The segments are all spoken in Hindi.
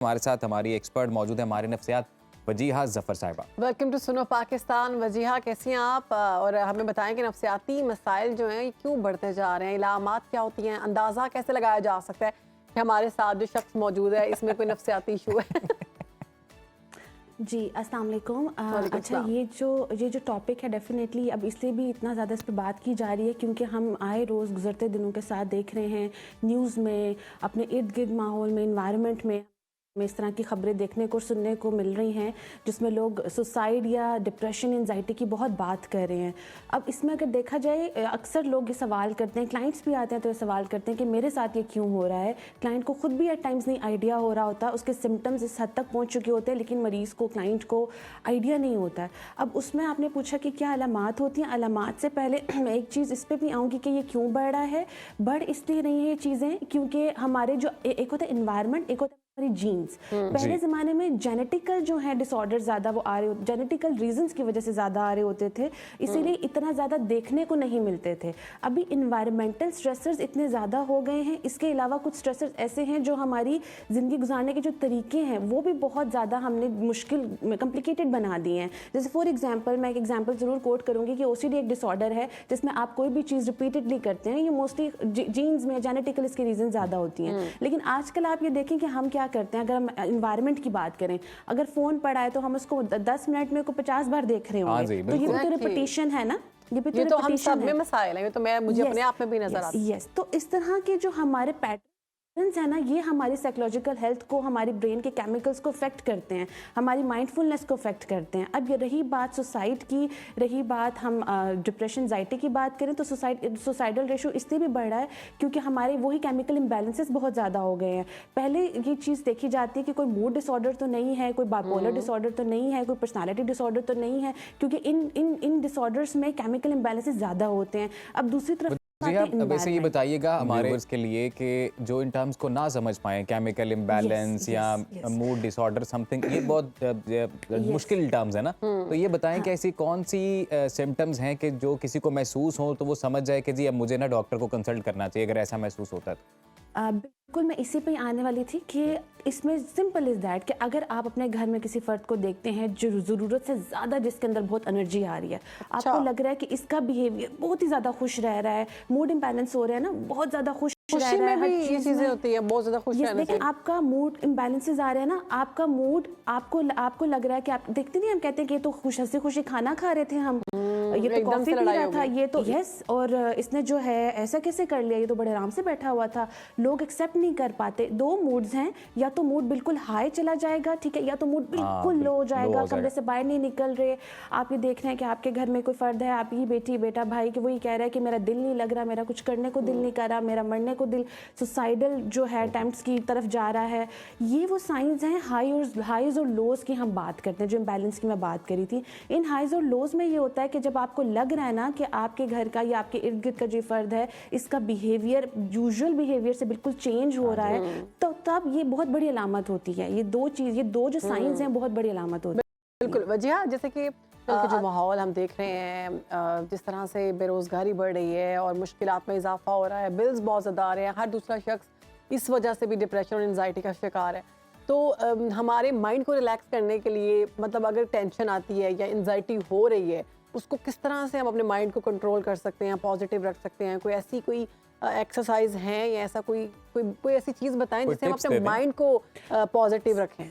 हमारे साथ हमारी एक्सपर्ट मौजूद है, हमारे नफ्सियात वजीहा जफर साहिबा। वेलकम टू सुनो पाकिस्तान। वजीहा, कैसी हैं आप? और हमें बताएं कि नफ्सियाती मसाइल जो हैं ये क्यों बढ़ते जा रहे हैं, इलामात क्या होती हैं, अंदाज़ा कैसे लगाया जा सकता है कि हमारे साथ जो शख्स मौजूद है इसमें कोई नफ्सियाती इशू है? जी अस्सलाम वालेकुम। अच्छा, ये जो टॉपिक है डेफिनेटली अब इसलिए भी इतना ज़्यादा इस पर बात की जा रही है क्योंकि हम आए रोज़ गुजरते दिनों के साथ देख रहे हैं न्यूज़ में, अपने इर्द गिर्द माहौल में, इन्वायरमेंट में इस तरह की खबरें देखने को सुनने को मिल रही हैं जिसमें लोग सुसाइड या डिप्रेशन, एंजाइटी की बहुत बात कर रहे हैं। अब इसमें अगर देखा जाए, अक्सर लोग ये सवाल करते हैं, क्लाइंट्स भी आते हैं तो ये सवाल करते हैं कि मेरे साथ ये क्यों हो रहा है। क्लाइंट को खुद भी एट टाइम्स नहीं आइडिया हो रहा होता, उसके सिम्टम्स इस हद तक पहुँच चुके होते हैं लेकिन मरीज़ को, क्लाइंट को आइडिया नहीं होता है। अब उसमें आपने पूछा कि क्या अलामात होती हैं। अलामात से पहले मैं एक चीज़ इस पर भी आऊँगी कि ये क्यों बढ़ रहा है। बढ़ इसलिए रही है ये चीज़ें क्योंकि हमारे जो एक होता है इन्वायरमेंट, एक होता है जीन्स। पहले ज़माने में जेनेटिकल जो है डिसऑर्डर ज़्यादा वो आ रहे, जेनेटिकल रीजंस की वजह से ज़्यादा आ रहे होते थे, इसीलिए इतना ज़्यादा देखने को नहीं मिलते थे। अभी इन्वायरमेंटल स्ट्रेसर्स इतने ज़्यादा हो गए हैं। इसके अलावा कुछ स्ट्रेसर्स ऐसे हैं जो हमारी ज़िंदगी गुजारने के जो तरीके हैं वो भी बहुत ज़्यादा हमने मुश्किल, कॉम्प्लिकेटेड बना दिए हैं। जैसे फॉर एग्जाम्पल, मैं एक एग्जाम्पल ज़रूर कोट करूँगी कि OCD एक डिसऑर्डर है जिसमें आप कोई भी चीज़ रिपीटेडली करते हैं। ये मोस्टली जीन्स में, जेनेटिकल इसकी रीज़न ज़्यादा होती हैं। लेकिन आजकल आप ये देखें कि हम क्या करते हैं। अगर हम इन्वायरमेंट की बात करें, अगर फोन पड़ा है तो हम उसको 10 मिनट में को 50 बार देख रहे होंगे, तो ये भी तो रिपीटिशन है ना। ये तो हम सब में मसाइल है, ये तो मुझे अपने आप में भी नजर आता है। तो इस तरह के जो हमारे पैटर्न है ना, ये हमारी साइकोलॉजिकल हेल्थ को, हमारी ब्रेन के केमिकल्स को अफेक्ट करते हैं, हमारी माइंडफुलनेस को अफेक्ट करते हैं। अब ये रही बात सुसाइड की, रही बात हम डिप्रेशन, एंजाइटी की बात करें तो सुसाइडल रेशो इसलिए भी बढ़ रहा है क्योंकि हमारे वही केमिकल इम्बैलेंसेस बहुत ज़्यादा हो गए हैं। पहले ये चीज़ देखी जाती है कि कोई मूड डिसऑर्डर तो नहीं है, कोई बाइपोलर डिसऑर्डर तो नहीं है, कोई पर्सनैलिटी डिसऑर्डर तो नहीं है, क्योंकि इन डिसऑर्डर्स में केमिकल इम्बैलेंसेस ज़्यादा होते हैं। अब दूसरी तरफ जी, आप वैसे ये बताइएगा हमारे व्यूअर्स के लिए कि जो इन टर्म्स को ना समझ पाएं, केमिकल इम्बैलेंस या मूड डिसऑर्डर समथिंग, ये बहुत मुश्किल टर्म्स है ना। तो ये बताएं कि ऐसी कौन सी सिम्टम्स हैं कि जो किसी को महसूस हो तो वो समझ जाए कि जी अब मुझे ना डॉक्टर को कंसल्ट करना चाहिए अगर ऐसा महसूस होता है तो। बिल्कुल, मैं इसी पे आने वाली थी कि इसमें सिंपल इज़ दैट कि अगर आप अपने घर में किसी फर्द को देखते हैं जो ज़रूरत से ज़्यादा, जिसके अंदर बहुत एनर्जी आ रही है, आपको लग रहा है कि इसका बिहेवियर बहुत ही ज़्यादा खुश रह रहा है, मूड इम्बैलेंस हो रहा है ना, बहुत ज़्यादा खुश खुशी में भी ये चीजें होती है, बहुत ज्यादा खुश रहना चाहिए। आपका मूड इम्बैलेंसेस आ रहे हैं ना, आपका मूड, आपको लग रहा है कि आप देखते नहीं, हम कहते हैं कि ये तो हंसी खुशी खाना खा रहे थे हम, ये तो कॉफी पी रहा था, ये तो और इसने जो है ऐसा कैसे कर लिया, ये तो बड़े आराम से बैठा हुआ था। लोग एक्सेप्ट नहीं कर पाते। दो मूड्स हैं, या तो मूड बिल्कुल हाई चला जाएगा, ठीक है, या तो मूड बिल्कुल लो हो जाएगा, कमरे से बाहर नहीं निकल रहे। आप ये देख रहे हैं कि आपके घर में कोई फर्द है, आपकी बेटी, बेटा, भाई, कि वो ये कह रहा है कि मेरा दिल नहीं लग रहा, मेरा कुछ करने को दिल नहीं कर रहा, मेरा मरने को दिल, सुसाइडल जो है अटेम्प्ट्स की तरफ जा रहा है। ये वो साइंस हैं हाइज और लोज की हम बात करते हैं, जो इम्बैलेंस की मैं बात करी थी। इन हाइज और लोज में ये होता है कि जब आपको लग रहा है ना कि आपके घर का या आपके इर्द गिर्द का जो फर्द है, इसका बिहेवियर यूजुअल बिहेवियर से बिल्कुल चेंज हो रहा है, तो तब ये बहुत बड़ी अलामत होती है। ये दो जो साइंस हैं बहुत बड़ी अलामत होती है। बिल्कुल वजह, जैसे कि जो माहौल हम देख रहे हैं, जिस तरह से बेरोज़गारी बढ़ रही है और मुश्किलात में इजाफा हो रहा है, बिल्स बहुत ज़्यादा आ रहे हैं, हर दूसरा शख्स इस वजह से भी डिप्रेशन और एंजाइटी का शिकार है। तो हमारे माइंड को रिलैक्स करने के लिए, मतलब अगर टेंशन आती है या एंजाइटी हो रही है, उसको किस तरह से हम अपने माइंड को कंट्रोल कर सकते हैं, पॉजिटिव रख सकते हैं? कोई ऐसी कोई एक्सरसाइज है या ऐसा कोई ऐसी चीज़ बताएं जिससे हम अपने माइंड को पॉजिटिव रखें?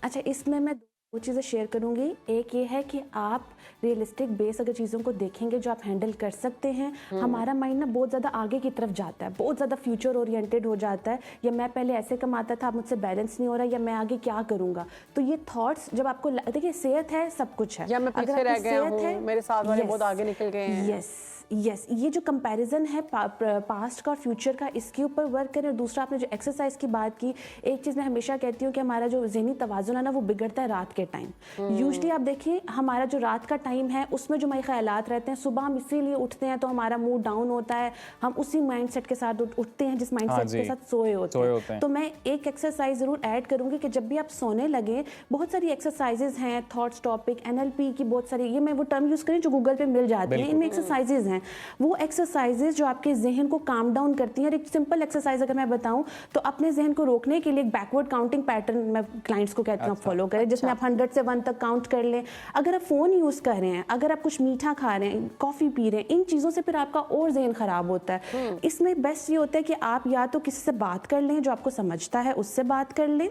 अच्छा, इसमें मैं वो चीज़ें शेयर करूँगी। एक ये है कि आप रियलिस्टिक बेस अगर चीज़ों को देखेंगे जो आप हैंडल कर सकते हैं, हमारा माइंड ना बहुत ज़्यादा आगे की तरफ जाता है, बहुत ज़्यादा फ्यूचर ओरिएंटेड हो जाता है। या मैं पहले ऐसे कमाता था, अब मुझसे बैलेंस नहीं हो रहा, या मैं आगे क्या करूँगा। तो ये थॉट्स जब आपको देखिए, सेहत है सब कुछ है, या मैं पीछे रह गया हूं, मेरे साथ वाले बहुत आगे निकल गए हैं। यस, ये जो कंपैरिजन है पास्ट का और फ्यूचर का, इसके ऊपर वर्क करें। और दूसरा, आपने जो एक्सरसाइज की बात की, एक चीज़ मैं हमेशा कहती हूँ कि हमारा जो ज़हनी तवाज़ुन है ना, वो बिगड़ता है रात के टाइम। यूजुअली आप देखिए, हमारा जो रात का टाइम है उसमें जो हमारे ख्यालात रहते हैं, सुबह हम इसीलिए उठते हैं तो हमारा मूड डाउन होता है, हम उसी माइंडसेट के साथ उठते हैं जिस माइंडसेट के साथ सोए होते हैं। तो मैं एक एक्सरसाइज ज़रूर ऐड करूँगी कि जब भी आप सोने लगे, बहुत सारी एक्सरसाइजेज हैं, थॉट्स टॉपिक, NLP की बहुत सारी, ये मैं वो टर्म यूज़ करें जो गूगल पे मिल जाती हैं, इनमें एक्सरसाइजेज हैं हैं, वो एक्सरसाइजेज जो आपके जहन को काम डाउन करती हैं। और एक सिंपल एक्सरसाइज अगर मैं बताऊं तो अपने जहन को रोकने के लिए एक बैकवर्ड काउंटिंग पैटर्न मैं क्लाइंट्स को कहती हूँ फॉलो करें, जिसमें आप 100 से 1 तक काउंट कर लें। अगर आप फ़ोन यूज़ कर रहे हैं, अगर आप कुछ मीठा खा रहे हैं, कॉफ़ी पी रहे हैं, इन चीज़ों से फिर आपका और जहन ख़राब होता है। इसमें बेस्ट ये होता है कि आप या तो किसी से बात कर लें जो आपको समझता है, उससे बात कर लें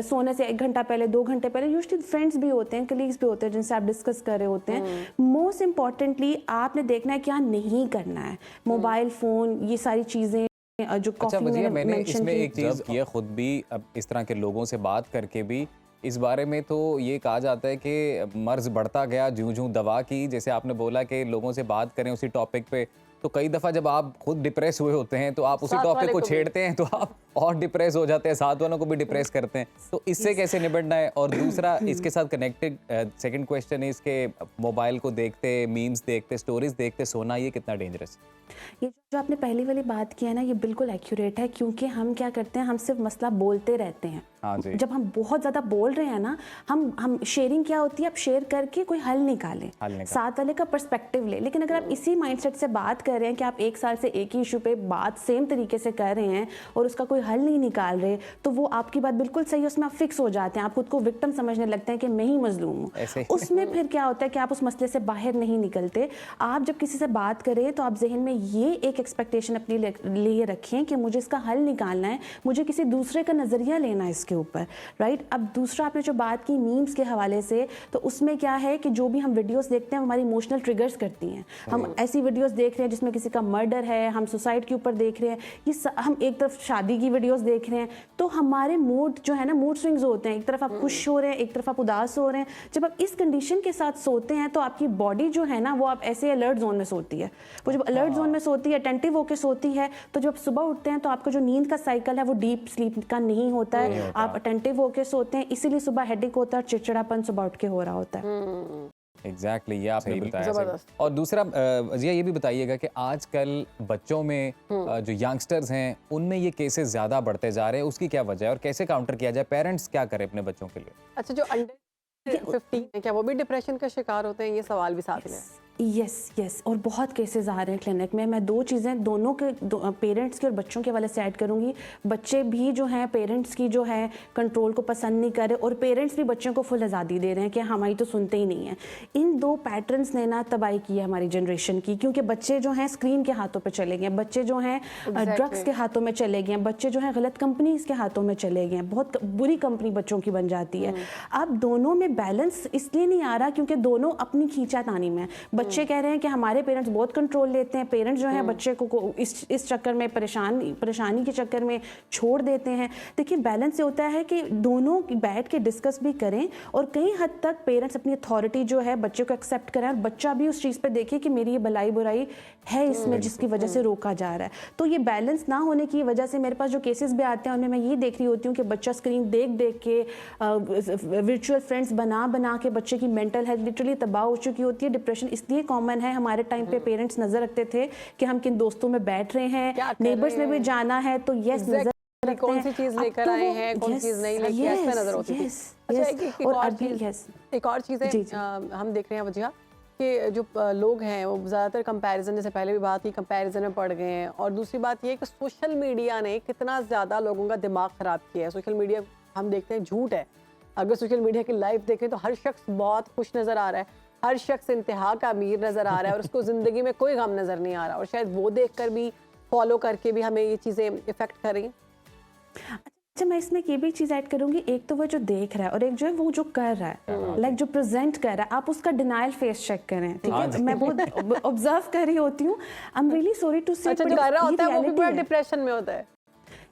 सोने से 1 घंटा पहले, 2 घंटे पहले। यूजुअली फ्रेंड्स भी होते हैं, कलीग्स भी होते हैं जिनसे आप डिस्कस कर रहे होते हैं। मोस्ट इंपॉर्टेंटली आपने देखना है क्या नहीं करना है। मोबाइल फ़ोन, ये सारी चीज़ें जो अच्छा कॉफ़ी मैंने इसमें एक चीज़ किया खुद भी, अब इस तरह के लोगों से बात करके भी इस बारे में तो ये कहा जाता है कि मर्ज बढ़ता गया जूं दवा की। जैसे आपने बोला कि लोगों से बात करें उसी टॉपिक पे, तो कई दफ़ा जब आप खुद डिप्रेस हुए होते हैं तो आप उसी टॉपिक को छेड़ते हैं तो आप और डिप्रेस हो जाते हैं, साथ वालों को भी डिप्रेस करते हैं। तो इससे कैसे निपटना है? और दूसरा इसके साथ कनेक्टेड सेकंड क्वेश्चन है इसके, मोबाइल को देखते, मीम्स देखते, स्टोरीज देखते सोना, ये कितना डेंजरस? ये जो आपने पहली वाली बात की है ना, ये बिल्कुल एक्यूरेट है, क्योंकि हम क्या करते हैं, हम सिर्फ मसला बोलते रहते हैं। हाँ जी। जब हम बहुत ज़्यादा बोल रहे हैं ना, हम शेयरिंग क्या होती है, आप शेयर करके कोई हल निकालें, साथ वाले का पर्सपेक्टिव ले। लेकिन अगर आप इसी माइंडसेट से बात कर रहे हैं कि आप 1 साल से एक ही इशू पे बात सेम तरीके से कर रहे हैं और उसका कोई हल नहीं निकाल रहे, तो वो आपकी बात बिल्कुल सही है, उसमें आप फिक्स हो जाते हैं, आप खुद को विक्टिम समझने लगते हैं कि मैं ही मजलूम हूँ। उसमें फिर क्या होता है कि आप उस मसले से बाहर नहीं निकलते। आप जब किसी से बात करें तो आप जहन में ये एक एक्सपेक्टेशन अपने लिए रखें कि मुझे इसका हल निकालना है, मुझे किसी दूसरे का नज़रिया लेना है इसके ऊपर, राइट। अब दूसरा आपने जो बात की मीम्स के हवाले से, तो उसमें क्या है कि जो भी हम वीडियोस देखते हैं हमारी इमोशनल ट्रिगर्स करती हैं। हम ऐसी वीडियोस देख रहे हैं जिसमें किसी का मर्डर है, हम सुसाइड के ऊपर देख रहे हैं, हम एक तरफ शादी की वीडियोस देख रहे हैं, तो हमारे मूड जो है ना, मूड स्विंग्स होते हैं। एक तरफ आप खुश हो रहे हैं, एक तरफ आप उदास हो रहे हैं। जब आप इस कंडीशन के साथ सोते हैं तो आपकी बॉडी जो है ना, वो आप ऐसे अलर्ट जोन में सोती है। वो जब अलर्ट जोन में सोती है, अटेंटिव होकर सोती है, तो जब सुबह उठते हैं तो आपका जो नींद का साइकिल है वो डीप स्लीप का नहीं होता है, आप अटेंटिव होकर सोते हैं, इसीलिए सुबह हेडेक होता है, चिड़चिड़ापन सुबह उठ के हो रहा होता है। एग्जैक्टली, ये आपने बताया। और दूसरा जिया ये भी बताइएगा कि आजकल बच्चों में जो यंगस्टर्स हैं उनमें ये केसेस ज़्यादा बढ़ते जा रहे हैं, उसकी क्या वजह है और कैसे काउंटर किया जाए? पेरेंट्स क्या करें अपने बच्चों के लिए? अच्छा, जो अंडर 15 है क्या वो भी डिप्रेशन का शिकार होते हैं? ये सवाल भी साथ में है। यस और बहुत केसेस आ रहे हैं क्लिनिक में। मैं 2 चीज़ें दोनों के पेरेंट्स के और बच्चों के वाले से ऐड करूंगी। बच्चे भी जो हैं पेरेंट्स की जो है कंट्रोल को पसंद नहीं कर रहे, और पेरेंट्स भी बच्चों को फुल आज़ादी दे रहे हैं कि हमारी तो सुनते ही नहीं है। इन 2 पैटर्न्स ने ना तबाही की है हमारी जनरेशन की, क्योंकि बच्चे जो हैं स्क्रीन के हाथों पर चले गए, बच्चे जो हैं ड्रग्स के हाथों में चले गए, बच्चे जो हैं गलत कंपनीज के हाथों में चले गए, बहुत बुरी कंपनी बच्चों की बन जाती है। अब दोनों में बैलेंस इसलिए नहीं आ रहा क्योंकि दोनों अपनी खींचातानी में। बच्चे कह रहे हैं कि हमारे पेरेंट्स बहुत कंट्रोल लेते हैं, पेरेंट्स जो हैं बच्चे को इस चक्कर में परेशानी के चक्कर में छोड़ देते हैं। देखिए, बैलेंस ये होता है कि दोनों बैठ के डिस्कस भी करें और कई हद तक पेरेंट्स अपनी अथॉरिटी जो है बच्चे को एक्सेप्ट करें, और बच्चा भी उस चीज़ पे देखे कि मेरी ये भलाई बुराई है इसमें जिसकी वजह से रोका जा रहा है। तो ये बैलेंस ना होने की वजह से मेरे पास जो केसेस भी आते हैं उनमें मैं ये देख रही होती हूँ कि बच्चा स्क्रीन देख के वर्चुअल फ्रेंड्स बना के बच्चे की मेंटल हेल्थ लिटरली तबाह हो चुकी होती है। डिप्रेशन इसलिए कॉमन है, हमारे टाइम पे पेरेंट्स नजर रखते थे कि हम किन दोस्तों में बैठ रहे हैं, नेबर्स में भी जाना है तो यस नजर कौन सी चीज लेकर आए हैं, कौन सी चीज नहीं लेके आए, इस पे नजर होती थी। अच्छा, एक और चीज है हम देख रहे हैं वजह कि जो लोग हैं वो ज़्यादातर कंपैरिजन, जैसे पहले भी बात की, कंपैरिजन में पड़ गए हैं। और दूसरी बात ये है कि सोशल मीडिया ने कितना ज़्यादा लोगों का दिमाग ख़राब किया है। सोशल मीडिया हम देखते हैं झूठ है। अगर सोशल मीडिया की लाइव देखें तो हर शख्स बहुत खुश नज़र आ रहा है, हर शख्स इंतहा का अमीर नज़र आ रहा है और उसको ज़िंदगी में कोई गम नज़र नहीं आ रहा। और शायद वो देखकर भी, फॉलो करके भी हमें ये चीज़ें इफ़ेक्ट करें। अच्छा, मैं इसमें ये भी चीज़ ऐड करूंगी, एक तो वो जो देख रहा है और एक जो है वो जो कर रहा है, लाइक जो प्रेजेंट कर रहा है, आप उसका डिनाइल फेस चेक करें, ठीक है? मैं बहुत ऑब्जर्व कर रही होती हूँ, I am really sorry to say. अच्छा, जो कर रहा होता है वो भी बड़ा डिप्रेशन में होता है।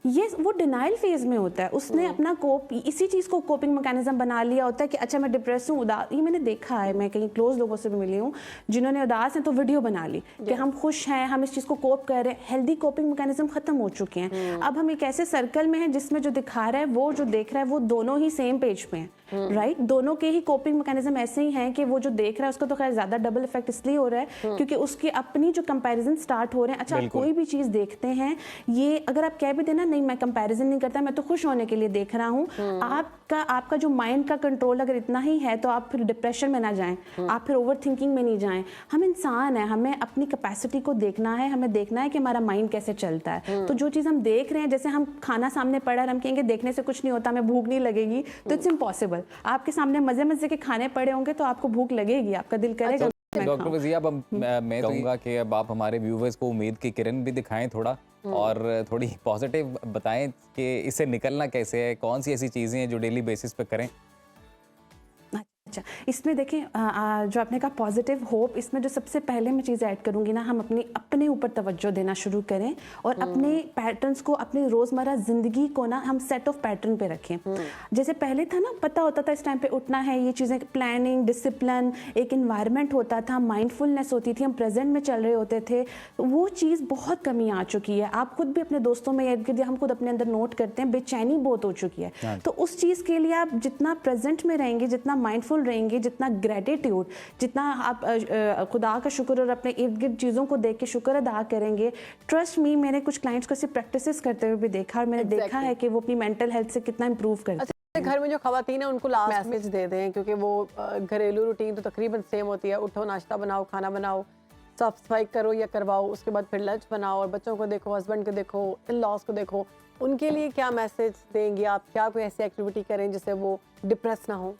ये वो डिनाइल फेज में होता है, उसने अपना इसी चीज़ को कोपिंग मैकेनिज्म बना लिया होता है कि अच्छा मैं डिप्रेस हूँ, उदास। ये मैंने देखा है, मैं कहीं क्लोज लोगों से भी मिली हूँ जिन्होंने उदास हैं तो वीडियो बना ली कि हम खुश हैं, हम इस चीज़ को कोप कर रहे हैं। हेल्दी कोपिंग मैकेनिज्म खत्म हो चुके हैं। अब हम एक ऐसे सर्कल में हैं जिसमें जो दिखा रहा है, वो जो देख रहा है, वो दोनों ही सेम पेज पे हैं, राइट? दोनों के ही कोपिंग मैकेनिज्म ऐसे ही हैं कि वो जो देख रहा है उसका तो खैर ज्यादा डबल इफेक्ट इसलिए हो रहा है क्योंकि उसकी अपनी जो कंपैरिजन स्टार्ट हो रहे हैं। अच्छा, आप कोई भी चीज़ देखते हैं, ये अगर आप कह भी देना नहीं मैं कंपैरिजन नहीं करता, मैं तो खुश होने के लिए देख रहा हूँ। आपका जो माइंड का कंट्रोल अगर इतना ही है तो आप फिर डिप्रेशन में ना जाएं, आप फिर ओवर थिंकिंग में नहीं जाएं। हम इंसान हैं, हमें अपनी कैपेसिटी को देखना है, हमें देखना है कि हमारा माइंड कैसे चलता है। तो जो चीज़ हम देख रहे हैं, जैसे हम खाना सामने पड़ा है, हम कहेंगे देखने से कुछ नहीं होता, हमें भूख नहीं लगेगी, तो इट्स इम्पॉसिबल। आपके सामने मजे मजे के खाने पड़े होंगे तो आपको भूख लगेगी, आपका दिल करेगा। डॉक्टर वज़िया, अब मैं कहूँगा कि अब आप हमारे व्यूवर्स को उम्मीद की किरण भी दिखाएं थोड़ा, और थोड़ी पॉजिटिव बताएं कि इससे निकलना कैसे है, कौन सी ऐसी चीज़ें हैं जो डेली बेसिस पे करें। अच्छा, इसमें देखिए जो आपने कहा पॉजिटिव होप, इसमें जो सबसे पहले मैं चीज़ ऐड करूँगी ना, हम अपने ऊपर तवज्जो देना शुरू करें और अपने पैटर्न्स को, अपनी रोज़मर्रा ज़िंदगी को ना हम सेट ऑफ पैटर्न पे रखें। जैसे पहले था ना, पता होता था इस टाइम पे उठना है, ये चीज़ें, प्लानिंग, डिसिप्लिन, एक इन्वायरमेंट होता था, माइंडफुलनेस होती थी, हम प्रेजेंट में चल रहे होते थे। वो चीज़ बहुत कमी आ चुकी है। आप खुद भी अपने दोस्तों में हम खुद अपने अंदर नोट करते हैं, बेचैनी बहुत हो चुकी है। तो उस चीज़ के लिए आप जितना प्रेजेंट में रहेंगे, जितना माइंडफुल रहेंगे, जितना ग्रेटिट्यूड, जितना आप खुदा का शुक्र और अपने इर्द गिर्द चीज़ों को देख के शुक्र अदा करेंगे, ट्रस्ट मी, मैंने कुछ क्लाइंट्स को ऐसी प्रैक्टिसेस करते हुए भी देखा और मैंने देखा है कि वो अपनी मेंटल हेल्थ से कितना इंप्रूव करते हैं। घर में जो खवातीन है उनको लास्ट मैसेज दे दें, क्योंकि वो घरेलू रूटीन तो तकरीबन सेम होती है। उठो, नाश्ता बनाओ, खाना बनाओ, साफ सफाई करो या करवाओ, उसके बाद फिर लंच बनाओ और बच्चों को देखो, हस्बैंड को देखो, इन लॉज को देखो। उनके लिए क्या मैसेज देंगे आप? क्या कोई ऐसी एक्टिविटी करें जिससे वो डिप्रेस ना हो?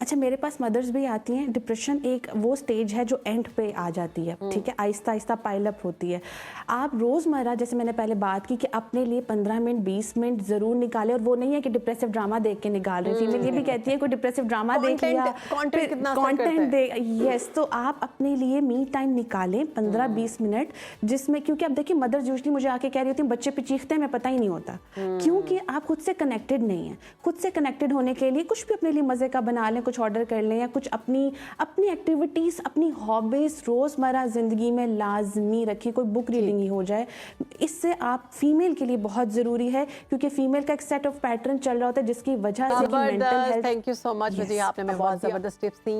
अच्छा, मेरे पास मदर्स भी आती हैं। डिप्रेशन एक वो स्टेज है जो एंड पे आ जाती है, ठीक है, आहिस्ता आहिस्ता पाइल अप होती है। आप रोज़मर्रा, जैसे मैंने पहले बात की, कि अपने लिए 15 मिनट 20 मिनट ज़रूर निकालें। और वो नहीं है कि डिप्रेसिव ड्रामा देख के निकाल रहे हैं। फीमेल ये भी कहती है कोई डिप्रेसिव ड्रामा देख लिया, कंटेंट दे, यस। तो आप अपने लिए मी टाइम निकालें 15-20 मिनट, जिसमें, क्योंकि आप देखिए मदर्स यूजली मुझे आके कह रही होती हैं बच्चे पे चीखते हैं, मैं पता ही नहीं होता, क्योंकि आप खुद से कनेक्टेड नहीं है। खुद से कनेक्टेड होने के लिए कुछ भी अपने लिए मज़े का बना लें, कुछ ऑर्डर कर लें, या कुछ अपनी एक्टिविटीज़, अपनी हॉबीज़ रोज़मर्रा ज़िंदगी में लाजमी रखिए। कोई बुक रीडिंग ही हो जाए, इससे आप फीमेल के लिए बहुत ज़रूरी है, क्योंकि फीमेल का एक सेट ऑफ पैटर्न चल रहा होता है जिसकी वजह से mental health. Thank you so much Wazia, आपने बहुत ज़बरदस्त टिप्स दी।